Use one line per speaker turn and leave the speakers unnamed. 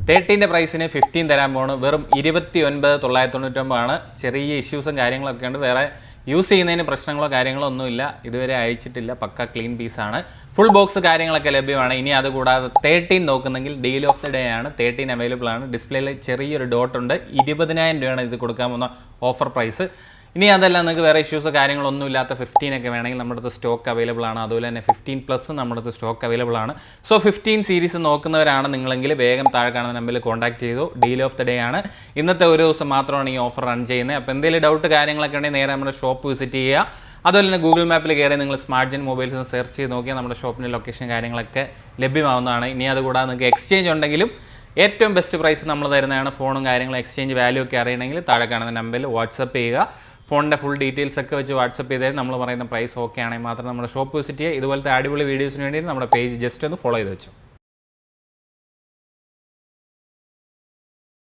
13ന്റെ പ്രൈസിന് 15 തരാൻ പോണ്. വെറും 29,999 ചെറിയ ഇഷ്യൂസും കാര്യങ്ങളൊക്കെ ഉണ്ട്. വേറെ യൂസ് ചെയ്യുന്നതിന് പ്രശ്നങ്ങളോ കാര്യങ്ങളോ ഒന്നുമില്ല. ഇതുവരെ അയച്ചിട്ടില്ല. പക്ക ക്ലീൻ പീസാണ്. ഫുൾ ബോക്സ് കാര്യങ്ങളൊക്കെ ലഭ്യമാണ്. ഇനി അതുകൂടാതെ 13 നോക്കുന്നെങ്കിൽ ഡീൽ ഓഫ് ദി ഡേ ആണ്. 13 അവൈലബിൾ ആണ്. ഡിസ്പ്ലേയിൽ ചെറിയൊരു ഡോട്ട് ഉണ്ട്. 20,000 രൂപയാണ് ഇത് കൊടുക്കാൻ പോകുന്ന ഓഫർ പ്രൈസ്. ഇനി അതല്ല നിങ്ങൾക്ക് വേറെ ഇഷ്യൂസോ കാര്യങ്ങളൊന്നും ഇല്ലാത്ത 15 ഒക്കെ വേണമെങ്കിൽ നമ്മുടെ അടുത്ത് സ്റ്റോക്ക് അവൈലബിൾ ആണ്. അതുപോലെ തന്നെ 15+ നമ്മുടെ അടുത്ത് സ്റ്റോക്ക് അവൈലബിൾ ആണ്. സോ 15 സീരീസ് നോക്കുന്നവരാണ് നിങ്ങളെങ്കിൽ വേഗം താഴെ കാണുന്ന നമ്പറിൽ കോൺടാക്ട് ചെയ്തു. ഡീൽ ഓഫ് ദി ഡേ ആണ്. ഇന്നത്തെ ഒരു ദിവസം മാത്രമാണ് ഈ ഓഫർ റൺ ചെയ്യുന്നത്. അപ്പോൾ എന്തെങ്കിലും ഡൗട്ട് കാര്യങ്ങളൊക്കെ ഉണ്ടെങ്കിൽ നേരെ നമ്മുടെ ഷോപ്പ് വിസിറ്റ് ചെയ്യുക. അതുപോലെ തന്നെ ഗൂഗിൾ മാപ്പിൽ കയറി നിങ്ങൾ സ്മാർട്ട് ജെൻ മൊബൈൽസ് സെർച്ച് ചെയ്ത് നോക്കിയാൽ നമ്മുടെ ഷോപ്പിൻ്റെ ലൊക്കേഷൻ കാര്യങ്ങളൊക്കെ ലഭ്യമാവുന്നതാണ്. ഇനി അതുകൂടാതെ നിങ്ങൾക്ക് എക്സ്ചേഞ്ച് ഉണ്ടെങ്കിലും ഏറ്റവും ബെസ്റ്റ് പ്രൈസ് നമ്മൾ തരുന്നതാണ്. ഫോണും കാര്യങ്ങളും എക്സ്ചേഞ്ച് വാല്യൂ ഒക്കെ അറിയണമെങ്കിൽ താഴെ കാണുന്ന നമ്പറിൽ വാട്സപ്പ് ചെയ്യുക. ഫോണിൻ്റെ ഫുൾ ഡീറ്റെയിൽസ് ഒക്കെ വെച്ച് വാട്സപ്പ് ചെയ്താൽ നമ്മൾ പറയുന്ന പ്രൈസ് ഓക്കെ ആണെങ്കിൽ മാത്രം നമ്മുടെ ഷോപ്പ് വിസിറ്റ് ചെയ്യുക. ഇതുപോലത്തെ അടിപൊളി വീഡിയോസിന് വേണ്ടി നമ്മുടെ പേജ് ജസ്റ്റ് ഒന്ന് ഫോളോ ചെയ്ത് വെച്ചു.